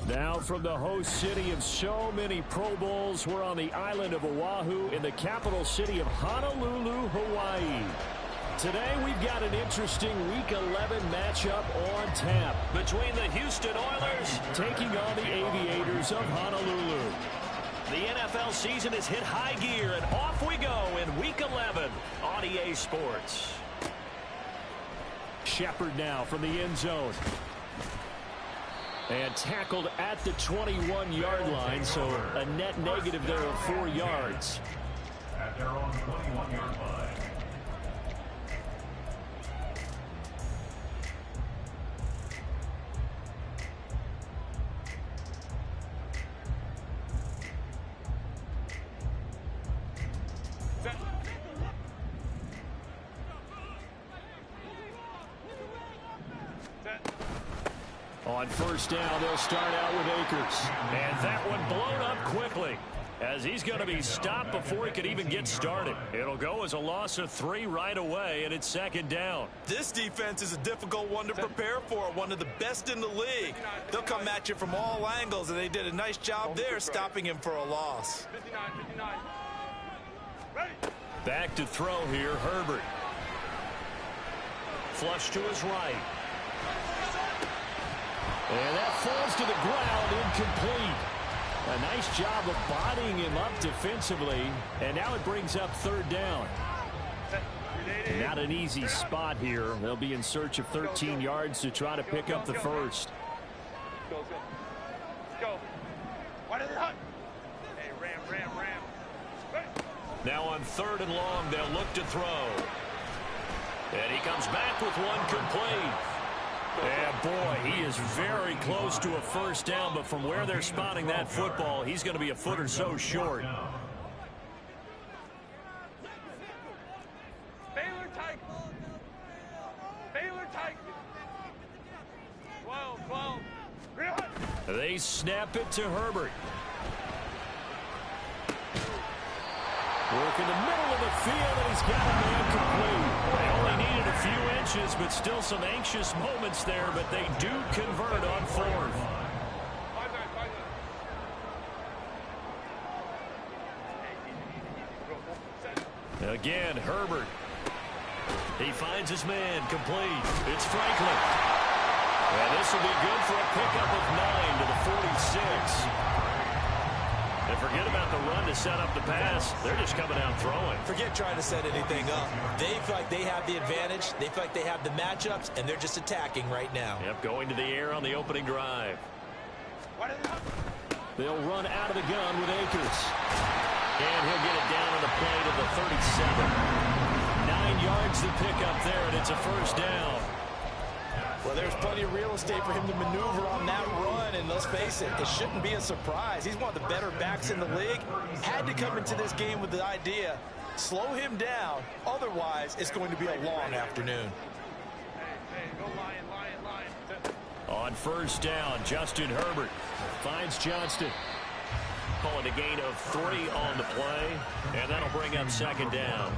Now from the host city of so many Pro Bowls, we're on the island of Oahu in the capital city of Honolulu, Hawaii. Today we've got an interesting Week 11 matchup on tap between the Houston Oilers taking on the Aviators of Honolulu. The NFL season has hit high gear, and off we go in Week 11 on EA Sports. Shepard now from the end zone. And tackled at the 21-yard line, so a net negative there of 4 yards. At their own 21-yard line. On first down, they'll start out with Akers. And that one blown up quickly, as he's going to be stopped before he could even get started. It'll go as a loss of 3 right away, and it's second down. This defense is a difficult one to prepare for, one of the best in the league. They'll come at you from all angles, and they did a nice job there stopping him for a loss. Back to throw here, Herbert. Flush to his right. And that falls to the ground, incomplete. A nice job of bodying him up defensively. And now it brings up third down. Not an easy spot here. They'll be in search of 13 yards to try to pick up the first. Go. Why did it hunt? Hey, ram. Now on third and long, they'll look to throw. And he comes back with one complete. And boy, he is very close to a first down, but from where they're spotting that football, he's going to be a foot or so short. Baylor Tiger. 12. They snap it to Herbert. Work in the middle of the field, and he's got a man complete. They only needed a few inches, but still some anxious moments there, but they do convert on fourth. Again, Herbert. He finds his man complete. It's Franklin. And this will be good for a pickup of 9 to the 46. And forget about the run to set up the pass. They're just coming out throwing. Forget trying to set anything up. They feel like they have the advantage. They feel like they have the matchups, and they're just attacking right now. Yep, going to the air on the opening drive. They'll run out of the gun with Akers. And he'll get it down on the play to the 37. 9 yards to pick up there, and it's a first down. Well, there's plenty of real estate for him to maneuver on that run, and let's face it, it shouldn't be a surprise. He's one of the better backs in the league. Had to come into this game with the idea, slow him down, otherwise it's going to be a long afternoon. Hey, go Lion. On first down, Justin Herbert finds Johnston. Calling a gain of 3 on the play, and that'll bring up second down.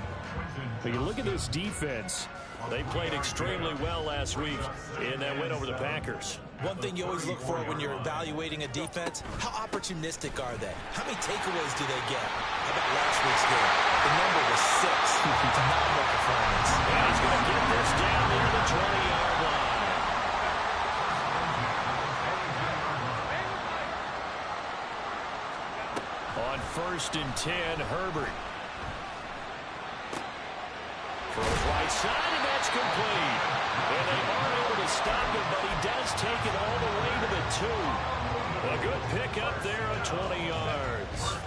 But you look at this defense. They played extremely well last week in that win over the Packers. One thing you always look for when you're evaluating a defense, how opportunistic are they? How many takeaways do they get? How about last week's game? The number was 6. Phenomenal performance. And he's going to get this down near the 20-yard line. On first and 10, Herbert. Throws right side, and that's complete. And they aren't able to stop him, but he does take it all the way to the 2. A good pickup there of 20 yards.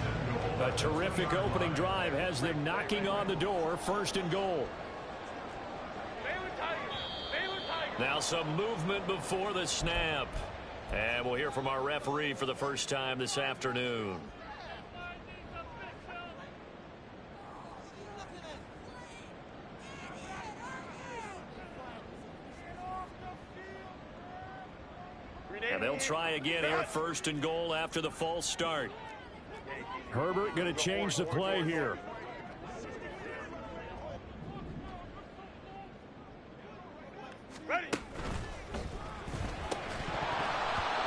A terrific opening drive has them knocking on the door, first and goal. Now some movement before the snap. And we'll hear from our referee for the first time this afternoon. And they'll try again here, first and goal after the false start. Herbert going to change the play here.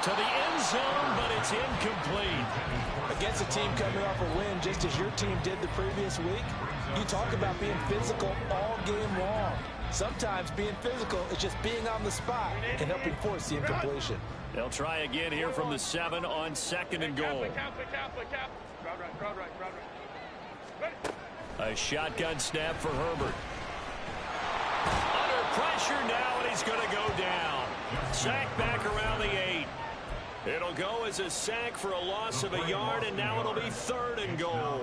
to the end zone, but it's incomplete. Against a team coming off a win, just as your team did the previous week, you talk about being physical all game long. Sometimes being physical is just being on the spot and helping force the incompletion. They'll try again here from the 7 on 2nd and goal. A shotgun snap for Herbert. Under pressure now, and he's going to go down. Sack back around the 8. It'll go as a sack for a loss of a yard, and now it'll be 3rd and goal.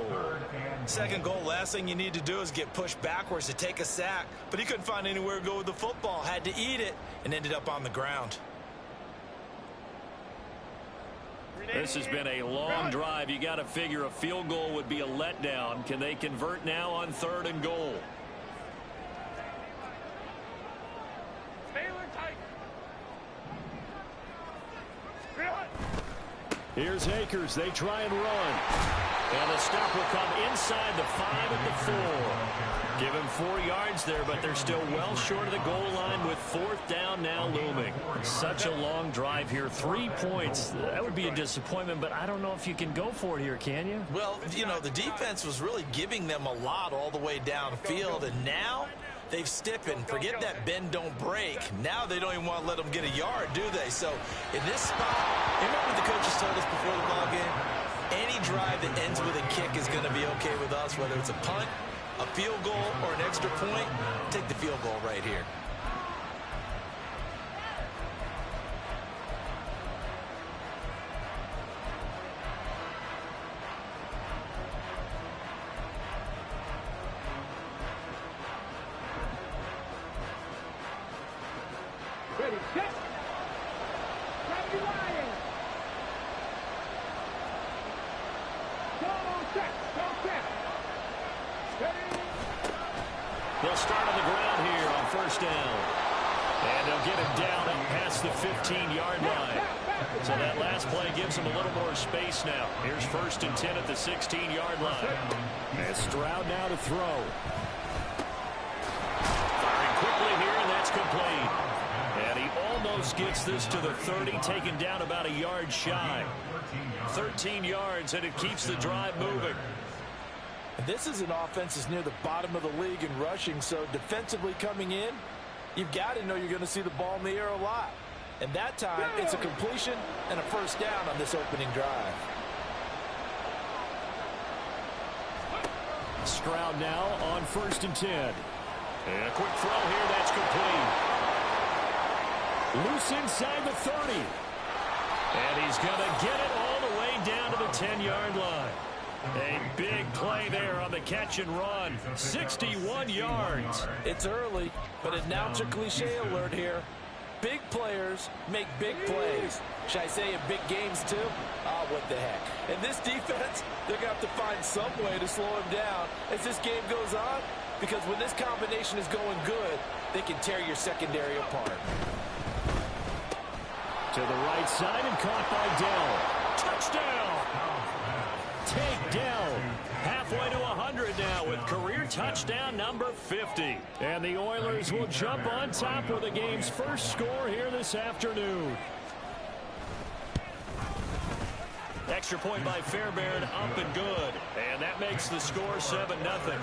2nd goal, last thing you need to do is get pushed backwards to take a sack. But he couldn't find anywhere to go with the football, had to eat it, and ended up on the ground. This has been a long drive. You got to figure a field goal would be a letdown. Can they convert now on 3rd and goal? Here's Akers. They try and run. And the stop will come inside the 5 at the 4. Give him 4 yards there, but they're still well short of the goal line with 4th down now looming. Such a long drive here. 3 points. That would be a disappointment, but I don't know if you can go for it here, can you? Well, you know, the defense was really giving them a lot all the way downfield, and now they've stiffened. Forget that bend, don't break. Now they don't even want to let them get a yard, do they? So in this spot, remember what the coaches told us before the ball game? Any drive that ends with a kick is going to be okay with us, whether it's a punt, a field goal, or an extra point. Take the field goal right here. Ready, set. Grab your line. Go set. Go set. Ready. They'll start on the ground here on 1st down. And they'll get him down and past the 15-yard line. So that last play gives them a little more space now. Here's 1st and 10 at the 16-yard line. And Stroud now to throw. Firing quickly here, and that's complete. And he almost gets this to the 30, taken down about a yard shy. 13 yards, and it keeps the drive moving. This is an offense that's near the bottom of the league in rushing, so defensively coming in, you've got to know you're going to see the ball in the air a lot. And that time, it's a completion and a 1st down on this opening drive. Stroud now on 1st and 10. And a quick throw here, that's complete. Loose inside the 30. And he's going to get it all the way down to the 10-yard line. A big play there on the catch and run. 61 yards. It's early, but announcer cliche alert here. Big players make big plays. Should I say in big games too? Oh, what the heck. And this defense, they're going to have to find some way to slow him down as this game goes on, because when this combination is going good, they can tear your secondary apart. To the right side and caught by Dell. Touchdown! Take Dell halfway to 100 now with career touchdown number 50. And the Oilers will jump on top with the game's first score here this afternoon. Extra point by Fairbairn, up and good. And that makes the score 7-0.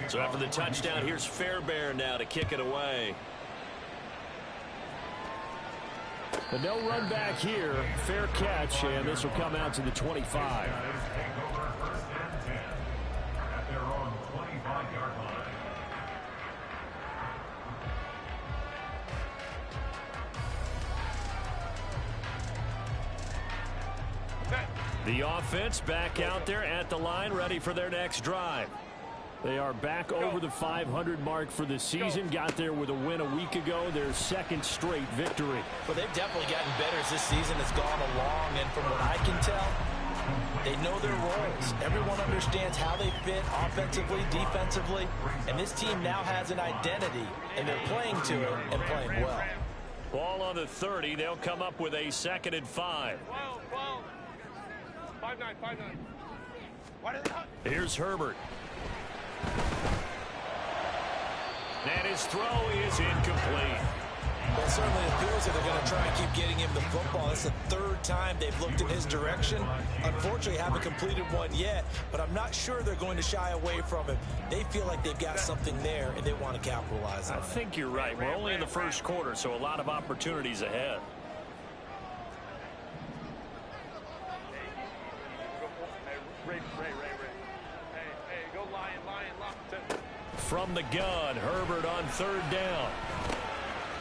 So after the touchdown, here's Fairbairn now to kick it away. But no run back here. Fair catch, and this will come out to the 25. The offense back out there at the line, ready for their next drive. They are back over the 500 mark for the season. Got there with a win a week ago, their 2nd straight victory. Well, they've definitely gotten better as this season has gone along, and from what I can tell, they know their roles. Everyone understands how they fit offensively, defensively, and this team now has an identity, and they're playing to it and playing well. Ball on the 30. They'll come up with a 2nd and 5. 5-9. Here's Herbert. And his throw is incomplete. Well, it certainly appears that they're going to try and keep getting him the football. It's the third time they've looked in his direction. Unfortunately, haven't completed one yet, but I'm not sure they're going to shy away from him. They feel like they've got something there, and they want to capitalize on it. I think you're right. We're only in the first quarter, so a lot of opportunities ahead. From the gun, Herbert on third down.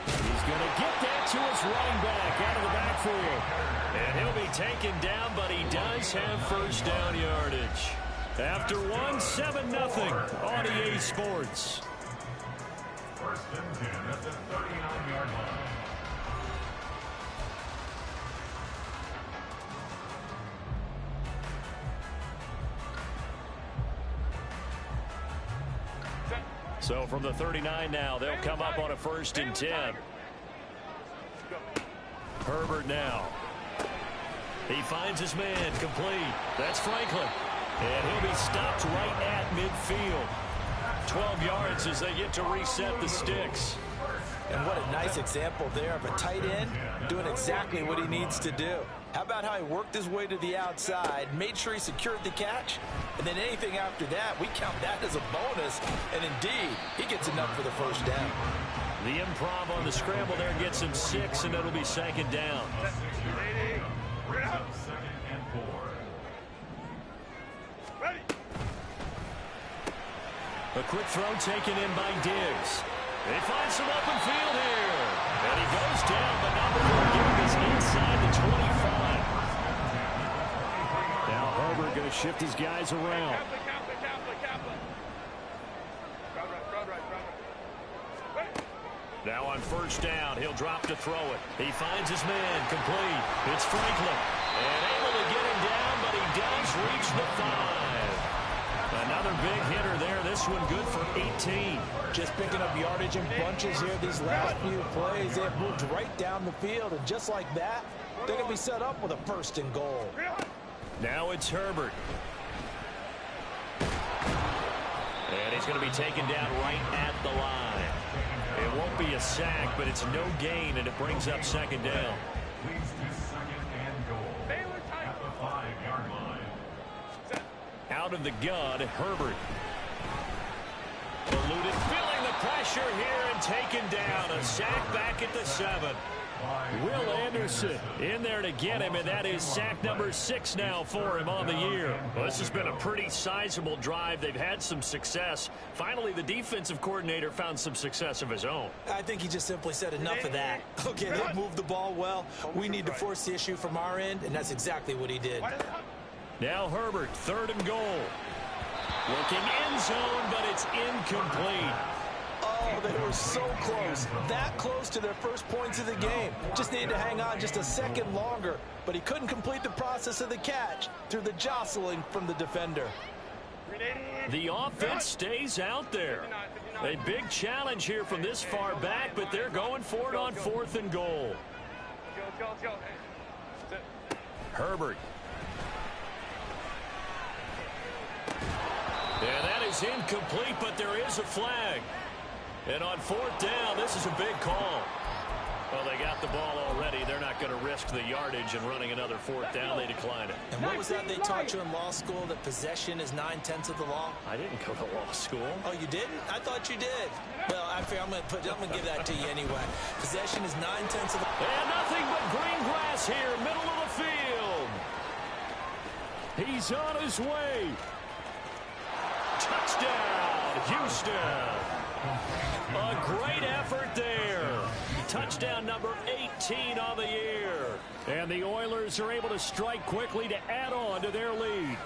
He's going to get that to his running back out of the backfield. And he'll be taken down, but he does have first down yardage. After one, 7-0 on EA Sports. First and 10 at the 39-yard line. So from the 39 now, they'll come up on a first and 10. Herbert now. He finds his man complete. That's Franklin. And he'll be stopped right at midfield. 12 yards as they get to reset the sticks. And what a nice example there of a tight end doing exactly what he needs to do. How about how he worked his way to the outside, made sure he secured the catch, and then anything after that, we count that as a bonus. And indeed, he gets enough for the first down. The improv on the scramble there gets him 6, and it'll be second down. Second and 4. A quick throw taken in by Diggs. They find some open field here. And he goes down, but not before getting us inside the 25. Now Herbert going to shift his guys around. Now on first down, he'll drop to throw it. He finds his man complete. It's Franklin. And able to get him down, but he does reach the 5. Another big hitter there. This one good for 18. Just picking up yardage in bunches here these last few plays. They have moved right down the field, and just like that, they're going to be set up with a first and goal. Now it's Herbert. And he's going to be taken down right at the line. It won't be a sack, but it's no gain, and it brings up second down. Leads to second and goal at the 5-yard line. Out of the gun, Herbert. Eluded, feeling the pressure here and taken down. A sack back at the 7. Will Anderson in there to get him, and that is sack number 6 now for him on the year. Well, this has been a pretty sizable drive. They've had some success. Finally, the defensive coordinator found some success of his own. I think he just simply said enough of that. Okay, they moved the ball well. We need to force the issue from our end, and that's exactly what he did. Now Herbert, third and goal. Looking end zone, but it's incomplete. Oh, they were so close. That close to their first points of the game. Just needed to hang on just a second longer, but he couldn't complete the process of the catch through the jostling from the defender. The offense stays out there. A big challenge here from this far back, but they're going for it on fourth and goal. Herbert. And that is incomplete, but there is a flag. And on fourth down, this is a big call. Well, they got the ball already. They're not going to risk the yardage and running another fourth down. They decline it. And what was that they taught you in law school, that possession is 9/10 of the law? I didn't go to law school. Oh, you didn't? I thought you did. Well, I'm going to give that to you anyway. Possession is 9/10 of the... And nothing but green grass here, middle of the field. He's on his way. Touchdown, Houston. A great effort there. Touchdown number 18 on the year. And the Oilers are able to strike quickly to add on to their lead.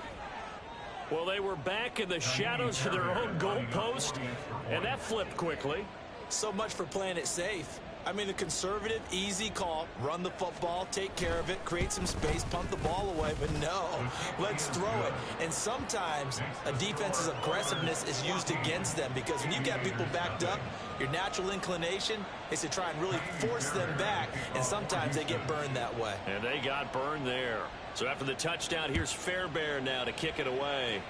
Well, they were back in the shadows of their own goalpost, and that flipped quickly. So much for playing it safe. I mean, the conservative, easy call, run the football, take care of it, create some space, punt the ball away, but no, let's throw it. And sometimes a defense's aggressiveness is used against them, because when you got people backed up, your natural inclination is to try and really force them back, and sometimes they get burned that way. And they got burned there. So after the touchdown, here's Fairbairn now to kick it away.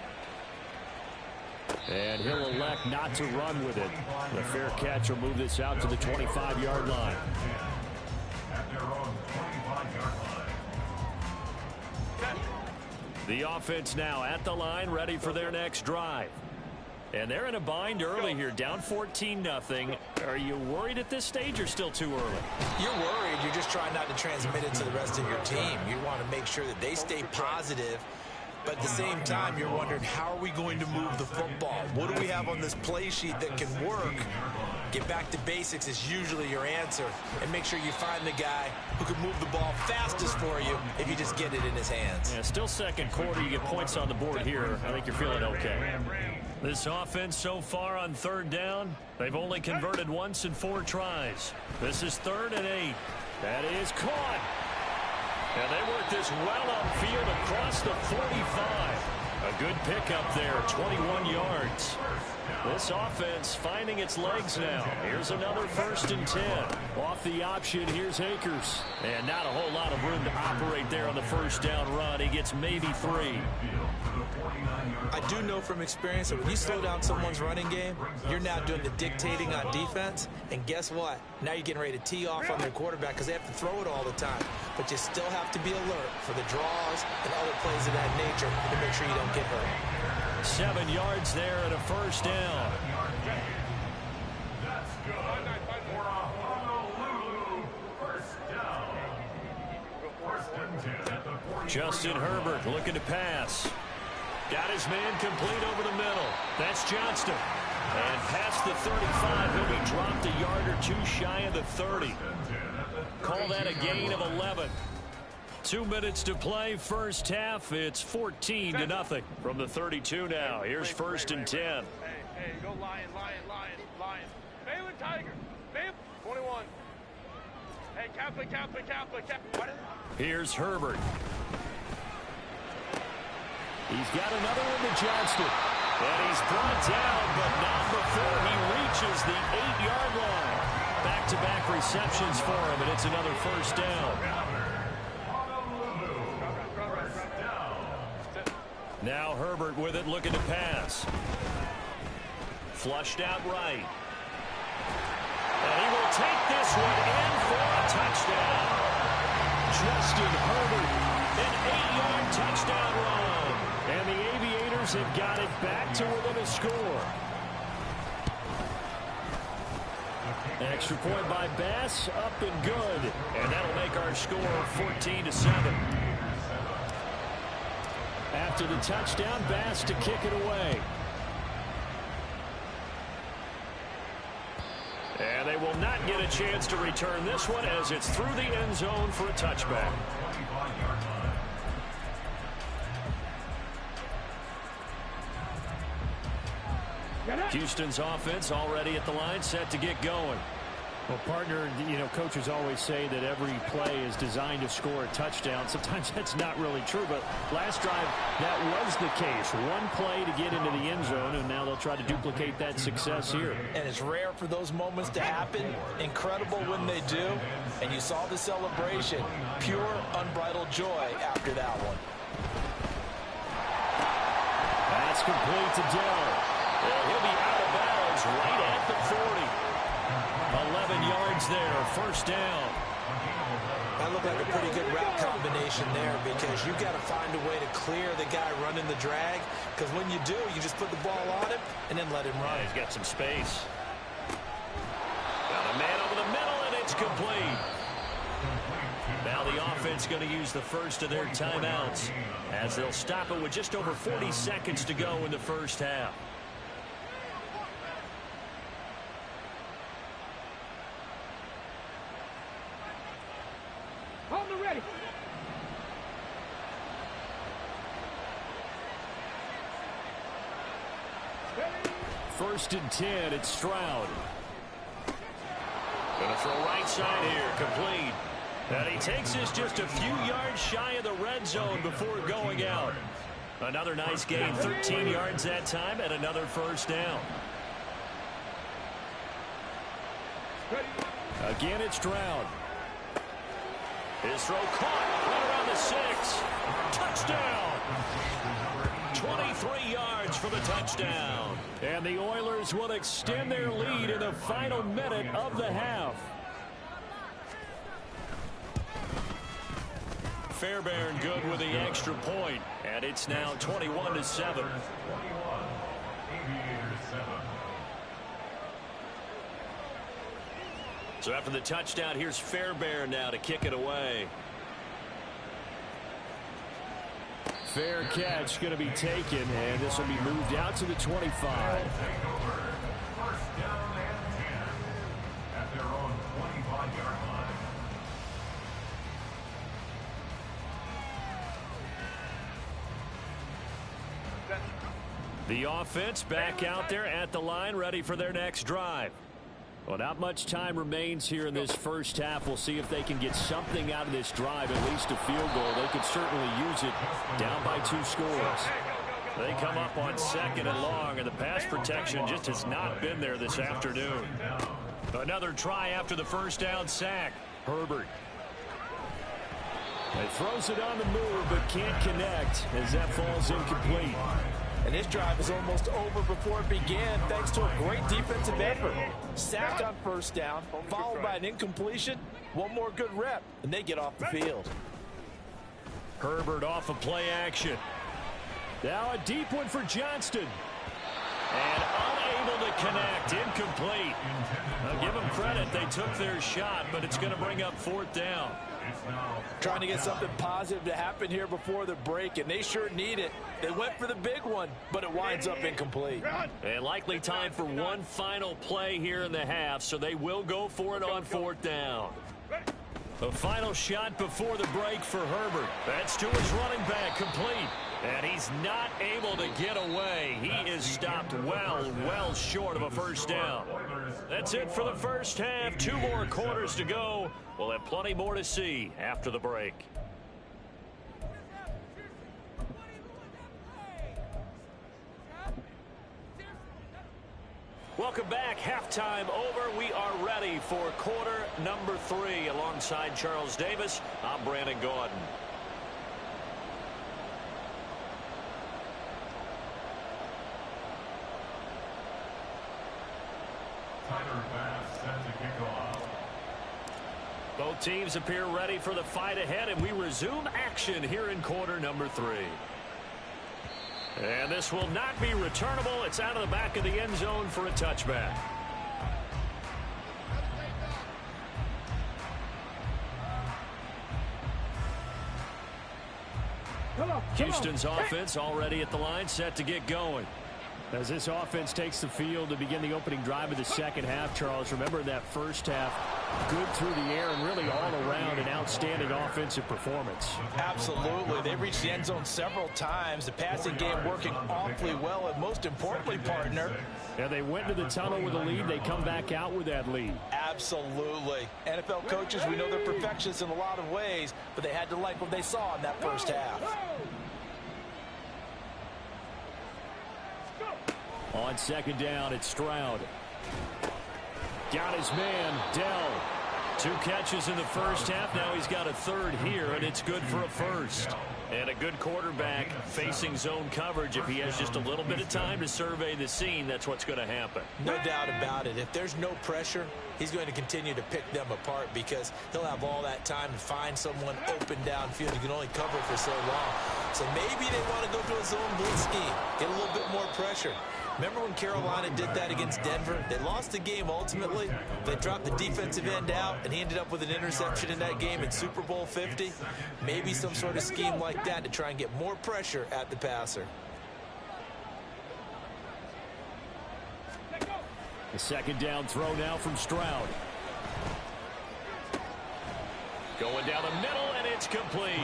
And he'll elect not to run with it. The fair catch will move this out to the 25-yard line. At their own 25-yard line. The offense now at the line, ready for their next drive. And they're in a bind early here, down 14-0. Are you worried at this stage or still too early? You're worried. You're just trying not to transmit it to the rest of your team. You want to make sure that they stay positive. But at the same time, you're wondering, how are we going to move the football? What do we have on this play sheet that can work? Get back to basics is usually your answer. And make sure you find the guy who can move the ball fastest for you if you just get it in his hands. Yeah, still second quarter. You get points on the board here. I think you're feeling okay. This offense so far on third down, they've only converted once in 4 tries. This is 3rd and 8. That is caught. And they work this well upfield across the 45. A good pickup there, 21 yards. This offense finding its legs now. Here's another 1st and 10. Off the option, here's Akers. And not a whole lot of room to operate there on the first down run. He gets maybe 3. I do know from experience that when you slow down someone's running game, you're now doing the dictating on defense. And guess what? Now you're getting ready to tee off on their quarterback because they have to throw it all the time. But you still have to be alert for the draws and other plays of that nature to make sure you don't get hurt. 7 yards there and a 1st down. That's good. For a Honolulu first down. 1st and 10 at the 40. Justin Herbert looking to pass. Got his man complete over the middle. That's Johnston. And past the 35, he'll be dropped a yard or 2 shy of the 30. Call that a gain of 11. 2 minutes to play, first half. It's 14-0 from the 32 now. Here's 1st and 10. Hey, go Lion. Baylor Tiger. Baylor, 21. Hey, Kaplan. Here's Herbert. He's got another one to Johnston. And he's brought down, but not before he reaches the 8-yard line. Back-to-back receptions for him, and it's another 1st down. Now Herbert with it, looking to pass. Flushed out right. And he will take this one in for a touchdown. Justin Herbert, an 8-yard touchdown run. And the Aviators have got it back to within a score. Extra point by Bass, up and good. And that'll make our score 14-7. After the touchdown, Bass to kick it away. And they will not get a chance to return this one as it's through the end zone for a touchback. Houston's offense already at the line, set to get going. Well, partner, coaches always say that every play is designed to score a touchdown. Sometimes that's not really true, but last drive, that was the case. One play to get into the end zone, and now they'll try to duplicate that success here. And it's rare for those moments to happen. Incredible when they do. And you saw the celebration. Pure, unbridled joy after that one. That's complete to Dell. And he'll be out of bounds right at the 40. 11 yards there, 1st down. That looked like a pretty good route combination there because you've got to find a way to clear the guy running the drag, because when you do, you just put the ball on him and then let him run. He's got some space. Got a man over the middle, and it's complete. Now the offense going to use the first of their timeouts as they'll stop it with just over 40 seconds to go in the first half. Ready. 1st and 10, it's Stroud. Going to throw right side here, complete. And he takes this just a few yards shy of the red zone before going out. Another nice gain, 13 yards that time, and another 1st down. Again, it's Stroud. His throw caught right around the 6. Touchdown. 23 yards. yards for the touchdown. And the Oilers will extend their lead in the final minute of the half. Fairbairn good with the extra point, and it's now 21-7. So after the touchdown, here's Fairbairn now to kick it away. Fair catch going to be taken, and this will be moved out to the 25. First down and 10 at their own 25-yard line. The offense back out there at the line, ready for their next drive. Well, not much time remains here in this first half. We'll see if they can get something out of this drive, at least a field goal. They could certainly use it down by 2 scores. They come up on 2nd and long, and the pass protection just has not been there this afternoon. Another try after the first down sack. Herbert. He throws it on the move, but can't connect as that falls incomplete. And this drive is almost over before it began, thanks to a great defensive effort. Sacked on first down, followed by an incompletion. One more good rep, and they get off the field. Herbert off of play action. Now a deep one for Johnston. And unable to connect, incomplete. Now give them credit, they took their shot, but it's going to bring up 4th down. Trying to get something positive to happen here before the break, and they sure need it. They went for the big one, but it winds up incomplete. And likely time for one final play here in the half, so they will go for it on 4th down. A final shot before the break for Herbert. That's to his running back, complete. And he's not able to get away. He is stopped well short of a first down. That's it for the first half. 2 more quarters to go. We'll have plenty more to see after the break. Welcome back. Halftime over. We are ready for quarter number 3. Alongside Charles Davis, I'm Brandon Gordon. Both teams appear ready for the fight ahead, and we resume action here in quarter number 3. And this will not be returnable. It's out of the back of the end zone for a touchback. Houston's offense already at the line, set to get going. As this offense takes the field to begin the opening drive of the second half, Charles, remember that first half, good through the air and really all around an outstanding offensive performance. Absolutely. They reached the end zone several times. The passing game working awfully well, and most importantly, partner. Yeah, they went to the tunnel with a lead. They come back out with that lead. Absolutely. NFL coaches, we know they're perfectionists in a lot of ways, but they had to like what they saw in that first half. On second down, it's Stroud. Got his man, Dell. 2 catches in the first half. Now he's got a 3rd here, and it's good for a first. And a good quarterback facing zone coverage. If he has just a little bit of time to survey the scene, that's what's going to happen. No doubt about it. If there's no pressure, he's going to continue to pick them apart because he'll have all that time to find someone open downfield. He can only cover for so long. So maybe they want to go to a zone blitz scheme, get a little bit more pressure. Remember when Carolina did that against Denver? They lost the game ultimately. They dropped the defensive end out, and he ended up with an interception in that game in Super Bowl 50. Maybe some sort of scheme like that to try and get more pressure at the passer. The second down throw now from Stroud. Going down the middle, and it's complete.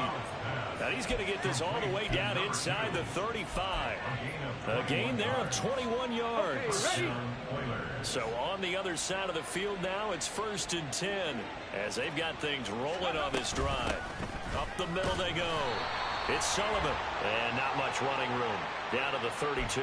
Now he's going to get this all the way down inside the 35. A gain there of 21 yards. So on the other side of the field now, it's 1st and 10 as they've got things rolling on this drive. Up the middle they go. It's Sullivan, and not much running room. Down to the 32.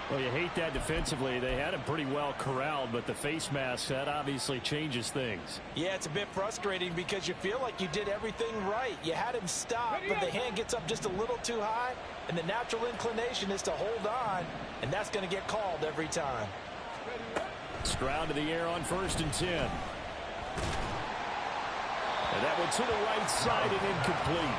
Well, you hate that defensively. They had him pretty well corralled, but the face mask, that obviously changes things. Yeah, it's a bit frustrating because you feel like you did everything right. You had him stop, but the hand gets up just a little too high, and the natural inclination is to hold on, and that's going to get called every time. Stroud to the air on 1st and 10. And that one to the right side and incomplete.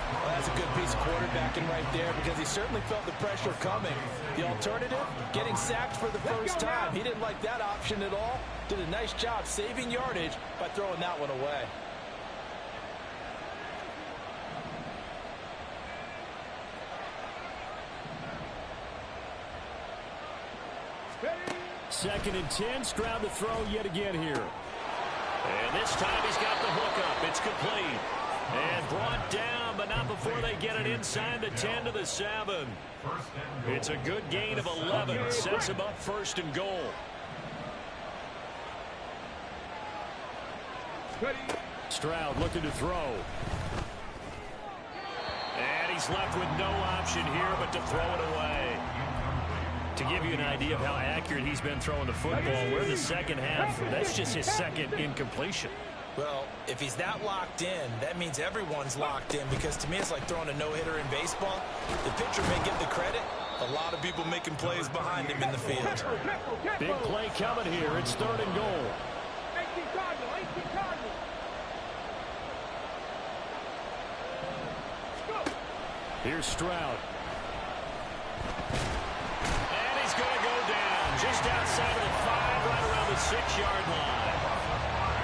Well, that's a good piece of quarterbacking right there because he certainly felt the pressure coming. The alternative, getting sacked for the first time. He didn't like that option at all. Did a nice job saving yardage by throwing that one away. Second and 10, Stroud to throw yet again here. And this time he's got the hook up. It's complete. And brought down, but not before they get it inside the 10 to the 7. It's a good gain of 11. Sets him up 1st and goal. Stroud looking to throw. And he's left with no option here but to throw it away. To give you an idea of how accurate he's been throwing the football, we're in the second half. That's just his second incompletion. Well, if he's that locked in, that means everyone's locked in because to me it's like throwing a no-hitter in baseball. The pitcher may get the credit. A lot of people making plays behind him in the field. Big play coming here. It's 3rd and goal. Here's Stroud. And he's going to go down just outside of the 5, right around the 6-yard line.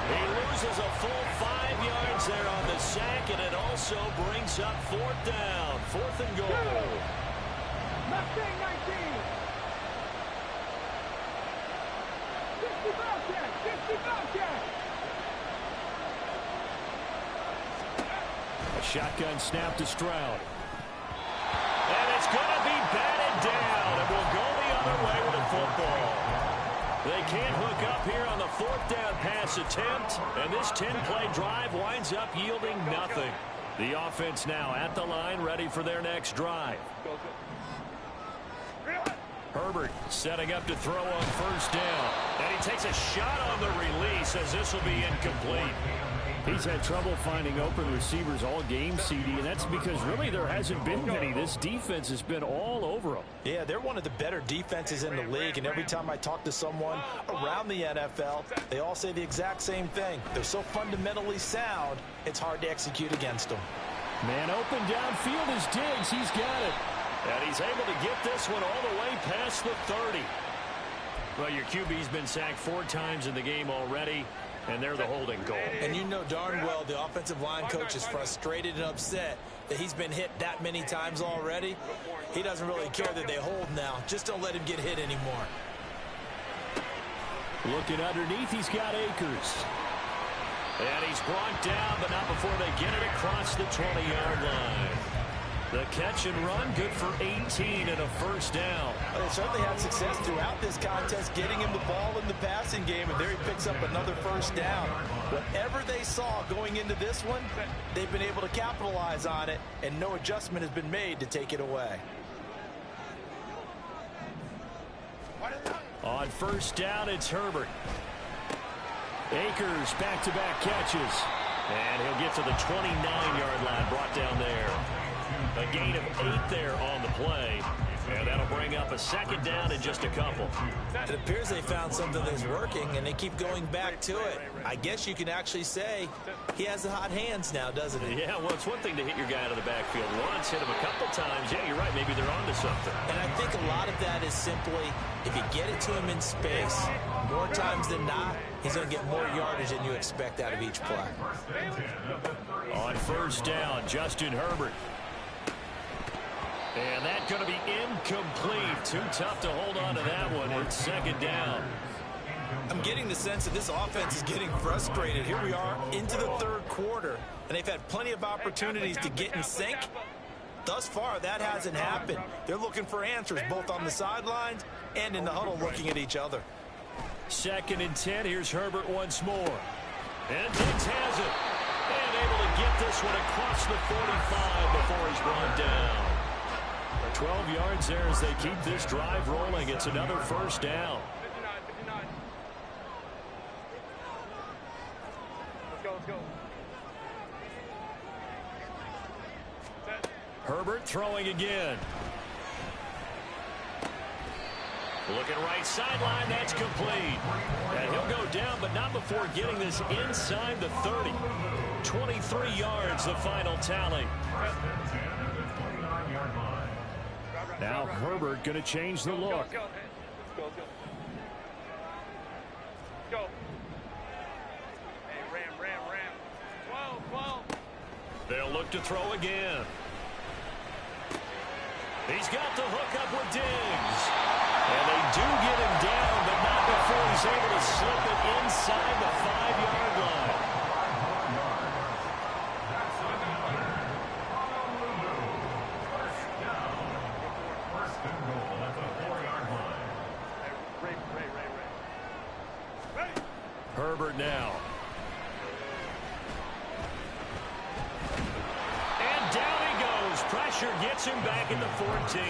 He loses a full 5 yards there on the sack, and it also brings up 4th down. 4th and goal. Mustang 19. 60 Bobcat. 60 Bobcat. A shotgun snap to Stroud. And it's going to be batted down, and we'll go the other way with the football. They can't hook up here on the 4th down pass attempt, and this 10-play drive winds up yielding nothing. The offense now at the line, ready for their next drive. Herbert setting up to throw on 1st down, and he takes a shot on the release as this will be incomplete. He's had trouble finding open receivers all game, CD, and that's because really there hasn't been many. This defense has been all over them. Yeah, they're one of the better defenses in the league, and every time I talk to someone around the NFL, they all say the exact same thing. They're so fundamentally sound, it's hard to execute against them. Man open downfield is Diggs. He's got it. And he's able to get this one all the way past the 30. Well, your QB's been sacked 4 times in the game already, and they're the holding goal. And you know darn well the offensive line coach is frustrated and upset that he's been hit that many times already. He doesn't really care that they hold now. Just don't let him get hit anymore. Looking underneath, he's got Akers. And he's brought down, but not before they get it across the 20-yard line. The catch and run, good for 18 and a 1st down. Well, they certainly had success throughout this contest, getting him the ball in the passing game, and there he picks up another 1st down. Whatever they saw going into this one, they've been able to capitalize on it, and no adjustment has been made to take it away. On 1st down, it's Herbert. Akers back-to-back catches. And he'll get to the 29-yard line, brought down there. A gain of 8 there on the play. And that'll bring up a 2nd down in just a couple. It appears they found something that's working, and they keep going back to it. I guess you can actually say he has the hot hands now, doesn't he? Yeah, well, it's one thing to hit your guy out of the backfield once, hit him a couple times. Yeah, you're right. Maybe they're onto something. And I think a lot of that is simply if you get it to him in space, more times than not, he's going to get more yardage than you expect out of each play. On 1st down, Justin Herbert. And that's going to be incomplete. Too tough to hold on to that one. It's 2nd down. I'm getting the sense that this offense is getting frustrated. Here we are into the 3rd quarter, and they've had plenty of opportunities to get in sync. Thus far, that hasn't happened. They're looking for answers both on the sidelines and in the huddle looking at each other. 2nd and 10. Here's Herbert once more. And Diggs has it. And able to get this one across the 45 before he's brought down. 12 yards there as they keep this drive rolling. It's another first down. 59. Let's go. Set. Herbert throwing again. Looking right sideline, that's complete. And he'll go down, but not before getting this inside the 30. 23 yards, the final tally. Now Herbert going to change the look. Let's go. Hey, ram. 12. They'll look to throw again. He's got the hook up with Diggs. And they do get him down, but not before he's able to slip it inside the 5-yard line. First and goal at the 4-yard line. Ray. Herbert now. And down he goes. Pressure gets him back at the 14.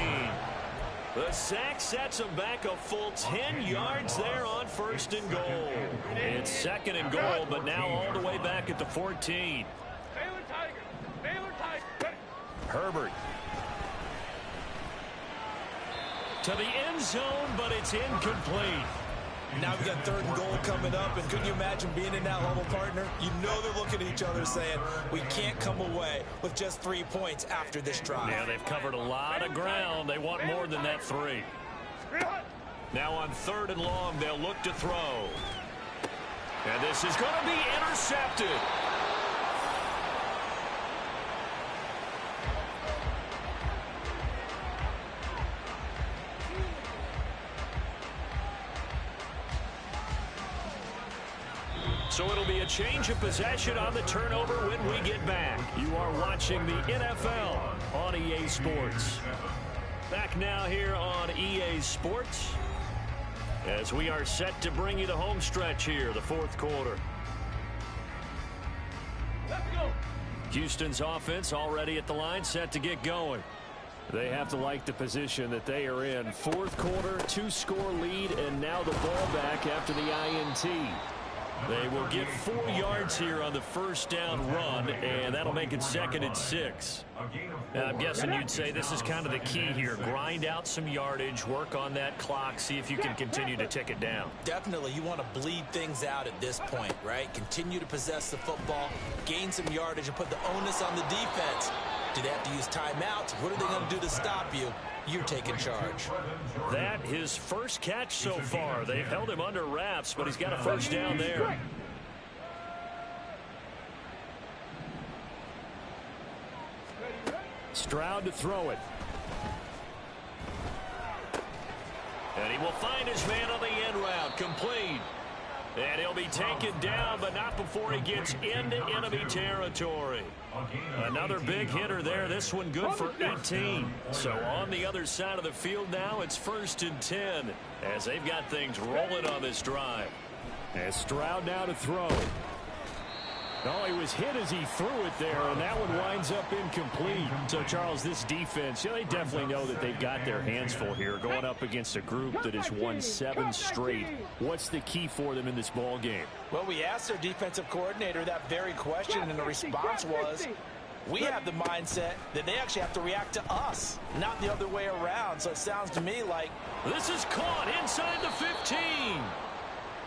The sack sets him back a full 10 yards there on first and goal. It's second and goal, but now all the way back at the 14. Baylor Tiger. Herbert. To the end zone, but it's incomplete. Now we got third and goal coming up, and couldn't you imagine being in that level, partner? You know they're looking at each other saying, we can't come away with just 3 points after this drive. Yeah, they've covered a lot of ground. They want more than that 3. Now on third and long, they'll look to throw. And this is going to be intercepted. So it'll be a change of possession on the turnover when we get back. You are watching the NFL on EA Sports. Back now here on EA Sports as we are set to bring you the home stretch here, the fourth quarter. Let's go. Houston's offense already at the line, set to get going. They have to like the position that they are in. Fourth quarter, 2-score lead, and now the ball back after the INT. They will get 4 yards here on the first down run, and that'll make it second and 6. Now, I'm guessing you'd say this is kind of the key here. Grind out some yardage, work on that clock, see if you can continue to tick it down. Definitely, you want to bleed things out at this point, right? Continue to possess the football, gain some yardage, and put the onus on the defense. Do they have to use timeouts? What are they going to do to stop you? You're taking charge. That his first catch so far. They've held him under wraps, but he's got a first down there. Stroud to throw it. And he will find his man on the end route. Complete. And he'll be taken down, but not before he gets into enemy territory. Another big hitter there. This one good for 18. So on the other side of the field now, it's first and 10 as they've got things rolling on this drive. And Stroud now to throw. Oh, he was hit as he threw it there, and that one winds up incomplete. So, Charles, this defense, they definitely know that they've got their hands full here going up against a group that has won 7 straight. What's the key for them in this ball game? Well, we asked their defensive coordinator that very question, and the response was, we have the mindset that they actually have to react to us, not the other way around. So it sounds to me like this is caught inside the 15.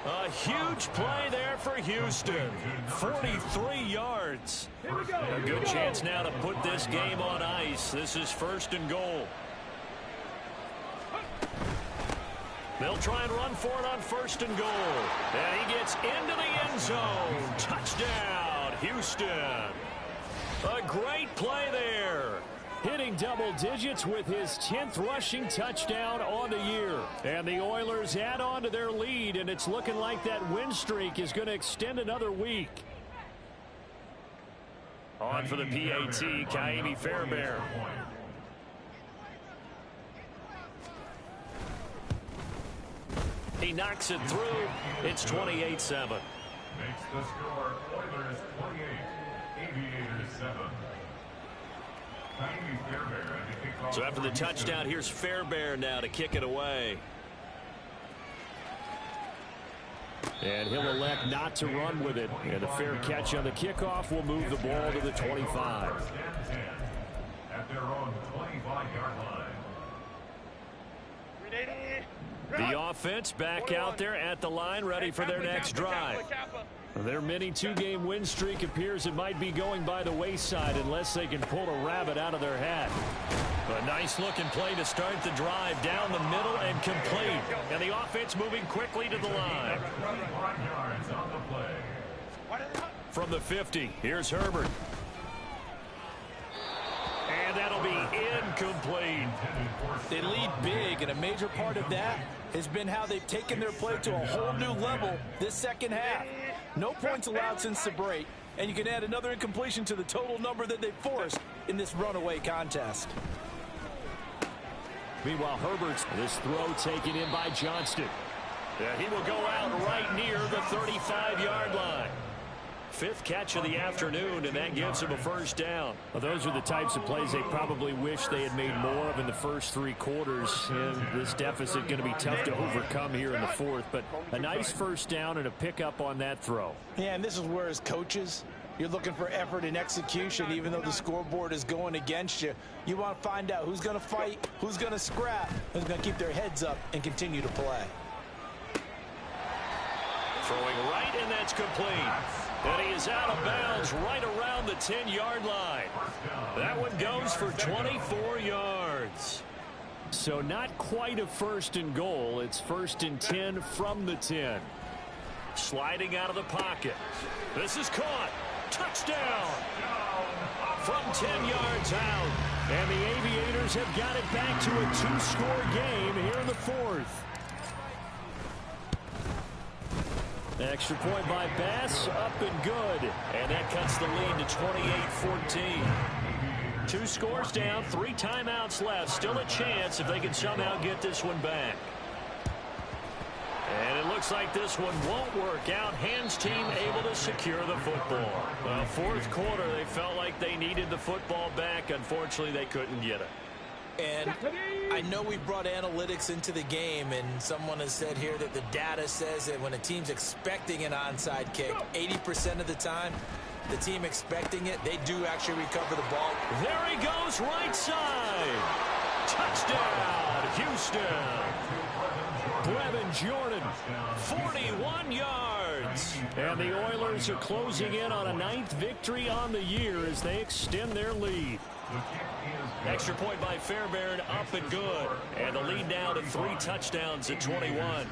A huge play there for Houston. 43 yards. A good chance now to put this game on ice. This is first and goal. They'll try and run for it on first and goal. And he gets into the end zone. Touchdown, Houston. A great play there. Hitting double digits with his 10th rushing touchdown on the year. And the Oilers add on to their lead, and it's looking like that win streak is going to extend another week. On for the PAT, Kaimi Fairbairn. He knocks it through. It's 28-7. Makes the score Oilers 28, Aviators 7. So after the touchdown, here's Fairbairn now to kick it away. And he'll elect not to run with it. And a fair catch on the kickoff will move the ball to the 25. At their own 25-yard line. The offense back out there at the line, ready for their next drive. Their mini two-game win streak appears it might be going by the wayside unless they can pull a rabbit out of their hat. A nice-looking play to start the drive down the middle and complete. And the offense moving quickly to the line. From the 50, here's Herbert. And that'll be incomplete. They lead big, and a major part of that has been how they've taken their play to a whole new level this second half. No points allowed since the break, and you can add another incompletion to the total number that they forced in this runaway contest. Meanwhile, Herbert's this throw taken in by Johnston. And he will go out right near the 35-yard line. Fifth catch of the afternoon, and that gives him a first down. Well, those are the types of plays they probably wish they had made more of in the first three quarters. And this deficit going to be tough to overcome here in the fourth. But a nice first down and a pickup on that throw. Yeah, and this is where, as coaches, you're looking for effort and execution. Even though the scoreboard is going against you, you want to find out who's going to fight, who's going to scrap, who's going to keep their heads up and continue to play. Throwing right, and that's complete. And he is out of bounds right around the 10-yard line. That one goes for 24 yards. So not quite a first and goal. It's first and 10 from the 10. Sliding out of the pocket. This is caught. Touchdown. From 10 yards out. And the Aviators have got it back to a two-score game here in the fourth. Extra point by Bass, up and good. And that cuts the lead to 28-14. Two scores down, 3 timeouts left. Still a chance if they can somehow get this one back. And it looks like this one won't work out. Hands team able to secure the football. Well, fourth quarter, they felt like they needed the football back. Unfortunately, they couldn't get it. And I know we brought analytics into the game, and someone has said here that the data says that when a team's expecting an onside kick, 80% of the time, the team expecting it, they do actually recover the ball. There he goes, right side. Touchdown, Houston. Brevin Jordan, 41 yards. And the Oilers are closing in on a 9th victory on the year as they extend their lead. Extra point by Fairbairn, up and good. And the lead now to 3 touchdowns at 21.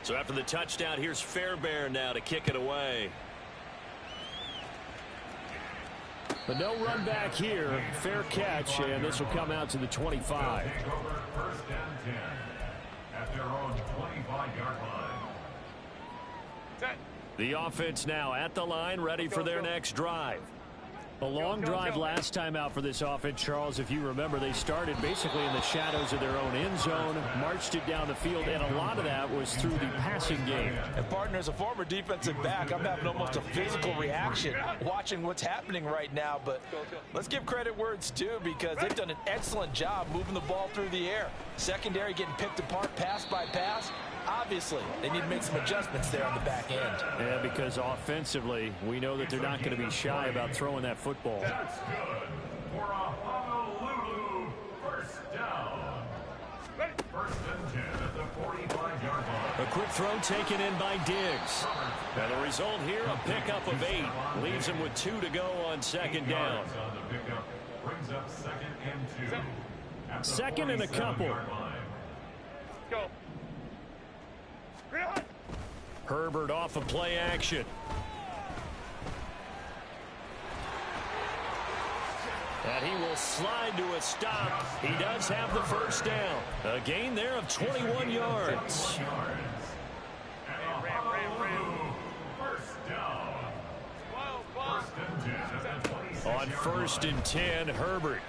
So after the touchdown, here's Fairbairn now to kick it away. But no run back here. Fair catch, and this will come out to the 25. First and 10 at their own 25-yard line. The offense now at the line, ready for their next drive. A long drive last time out for this offense, Charles. If you remember, they started basically in the shadows of their own end zone, marched it down the field, and a lot of that was through the passing game. And partner, as a former defensive back, I'm having almost a physical reaction watching what's happening right now. But let's give credit where it's due, because they've done an excellent job moving the ball through the air. Secondary getting picked apart pass by pass. Obviously, they need to make some adjustments there on the back end. Yeah, because offensively, we know that they're not going to be shy about throwing that football. That's good for a Honolulu first down. First and 10 at the 45-yard line. A quick throw taken in by Diggs. And the result here, a pickup of 8. Leaves him with 2 to go on second down. On the pickup brings up second and 2. At the Second and a couple. 47-yard line. Go. Herbert off of play action. And he will slide to a stop. He does have the first down. A gain there of 21 yards. First down. First and 10 at the 26. On first and 10, Herbert.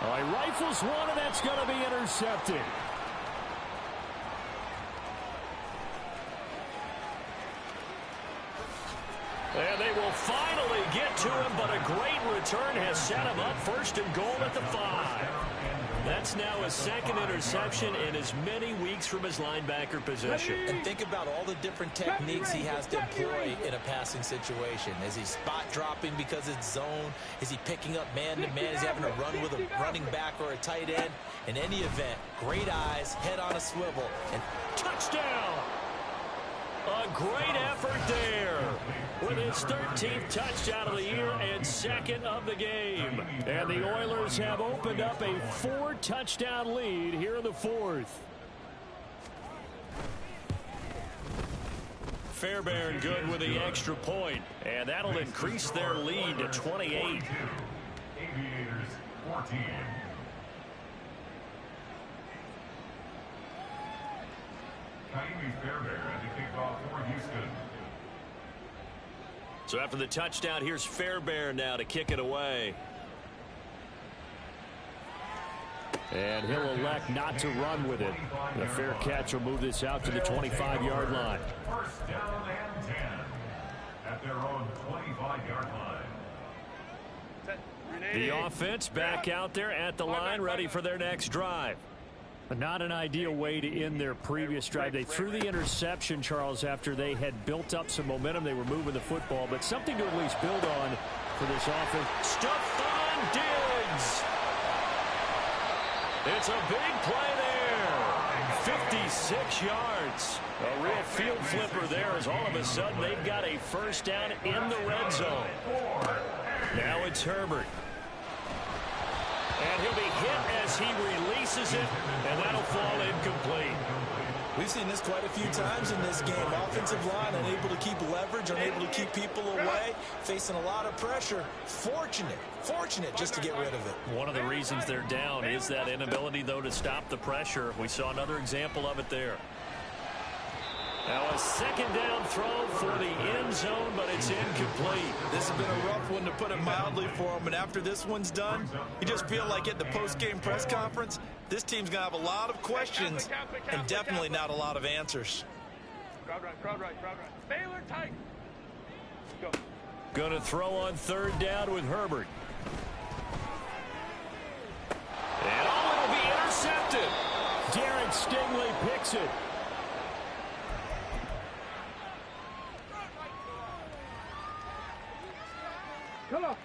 Oh, he rifles one, and that's going to be intercepted. And they will finally get to him, but a great return has set him up first and goal at the 5. That's now his second interception in as many weeks from his linebacker position. And think about all the different techniques he has to employ in a passing situation. Is he spot dropping because it's zone? Is he picking up man-to-man? Is he having to run with a running back or a tight end? In any event, great eyes, head on a swivel, and touchdown! A great effort there with his 13th touchdown of the year and second of the game. And the Oilers have opened up a 4-touchdown lead here in the 4th. Fairbairn good with the extra point, and that'll increase their lead to 28. Aviators 14. Fairbairn at the kickoff for Houston. So after the touchdown, here's Fairbairn now to kick it away. And he'll elect not to run with it. The fair catch will move this out to the 25-yard line. First down and 10 at their own 25-yard line. The offense back out there at the line, ready for their next drive. Not an ideal way to end their previous drive. They threw the interception, Charles, after they had built up some momentum. They were moving the football, but something to at least build on for this offense. Stephon Diggs! It's a big play there. 56 yards. A real field flipper there as all of a sudden they've got a first down in the red zone. Now it's Herbert. And he'll be hit as he releases it, and that'll fall incomplete. We've seen this quite a few times in this game. Offensive line unable to keep leverage, unable to keep people away, facing a lot of pressure. Fortunate just to get rid of it. One of the reasons they're down is that inability, though, to stop the pressure. We saw another example of it there. Now a second down throw for the end zone, but it's incomplete. This has been a rough one, to put it mildly, for him. And after this one's done, you just feel like at the post-game press conference, this team's going to have a lot of questions and definitely not a lot of answers. Crowd right. Baylor tight. Go. Going to throw on third down with Herbert. And it'll be intercepted. Derek Stingley picks it.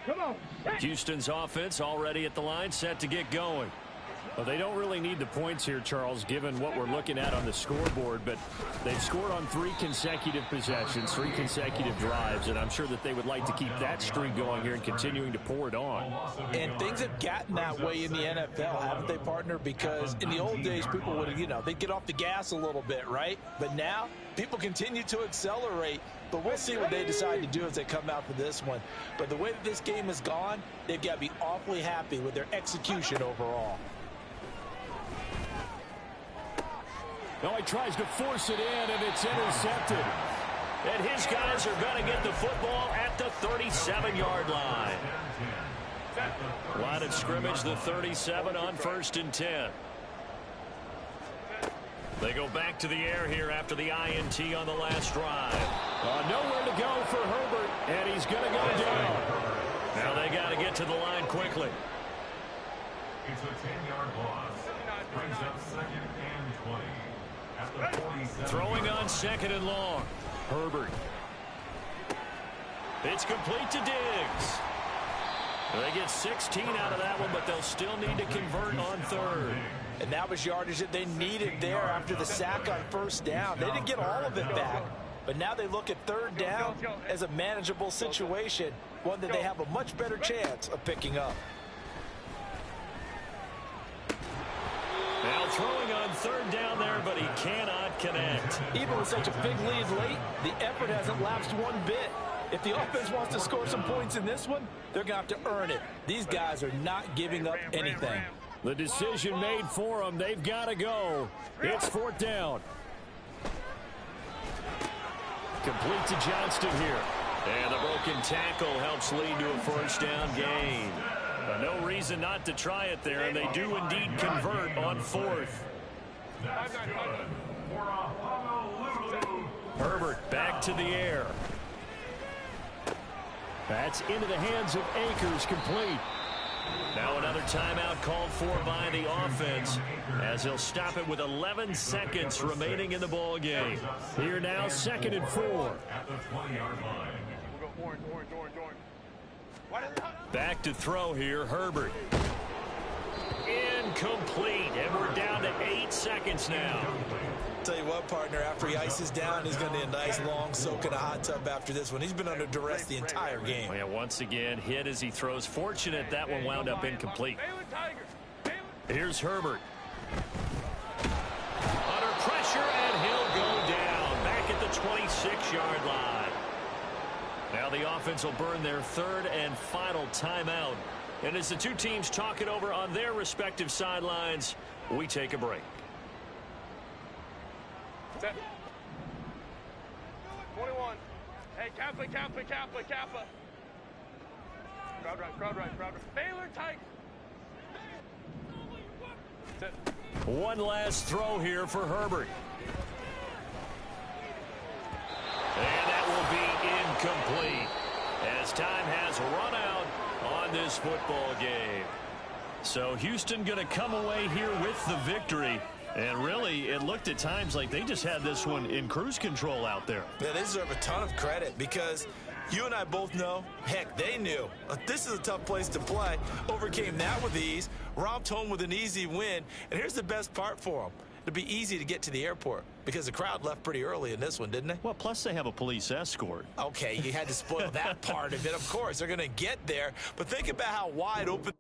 Come on. Houston's offense already at the line, set to get going. Well, they don't really need the points here, Charles, given what we're looking at on the scoreboard, but they've scored on 3 consecutive possessions, 3 consecutive drives, and I'm sure that they would like to keep that streak going here and continuing to pour it on. And things have gotten that way in the NFL, haven't they, partner? Because in the old days, people would, they'd get off the gas a little bit, right? But now, people continue to accelerate. But we'll see what they decide to do as they come out for this one. But the way that this game has gone, they've got to be awfully happy with their execution overall. Now he tries to force it in, and it's intercepted. And his guys are going to get the football at the 37-yard line. Line of scrimmage, the 37 on 1st and 10. They go back to the air here after the INT on the last drive. Nowhere to go for Herbert, and he's going to go down. Now they got to get to the line quickly. It's a 10-yard loss. Brings up 2nd and 20. At the 47. Throwing on 2nd and long. Herbert. It's complete to Diggs. They get 16 out of that one, but they'll still need to convert on 3rd. And that was yardage that they needed there after the sack on 1st down. They didn't get all of it back, but now they look at 3rd down as a manageable situation, one that they have a much better chance of picking up. Now throwing on 3rd down there, but he cannot connect. Even with such a big lead late, the effort hasn't lapsed one bit. If the offense wants to score some points in this one, they're going to have to earn it. These guys are not giving up anything. The decision made for them. They've got to go. It's 4th down. Complete to Johnston here. And the broken tackle helps lead to a 1st down gain. No reason not to try it there, and they do indeed convert on 4th. Herbert back to the air. That's into the hands of Akers, complete. Now another timeout called for by the offense as he'll stop it with 11 seconds remaining in the ball game. Here now, 2nd and 4. At the 20-yard line. We'll go orange. Back to throw here, Herbert. Incomplete, and we're down to 8 seconds now. Tell you what, partner, after he ices down, he's going to need a nice long soak in a hot tub after this one. He's been under duress the entire game. Yeah, once again, hit as he throws. Fortunate that one wound up incomplete. Here's Herbert. Under pressure, and he'll go down. Back at the 26-yard line. Now the offense will burn their 3rd and final timeout. And as the two teams talk it over on their respective sidelines, we take a break. Set. 21. Hey, Kappa. Crowd right. Baylor Tigers. Set. One last throw here for Herbert. And that will be incomplete as time has run out on this football game. So Houston going to come away here with the victory. And really, it looked at times like they just had this one in cruise control out there. Yeah, they deserve a ton of credit because you and I both know, heck, they knew. This is a tough place to play. Overcame that with ease, romped home with an easy win. And here's the best part for them. It'll be easy to get to the airport because the crowd left pretty early in this one, didn't they? Well, plus they have a police escort. Okay, you had to spoil that part of it. Of course, they're going to get there. But think about how wide open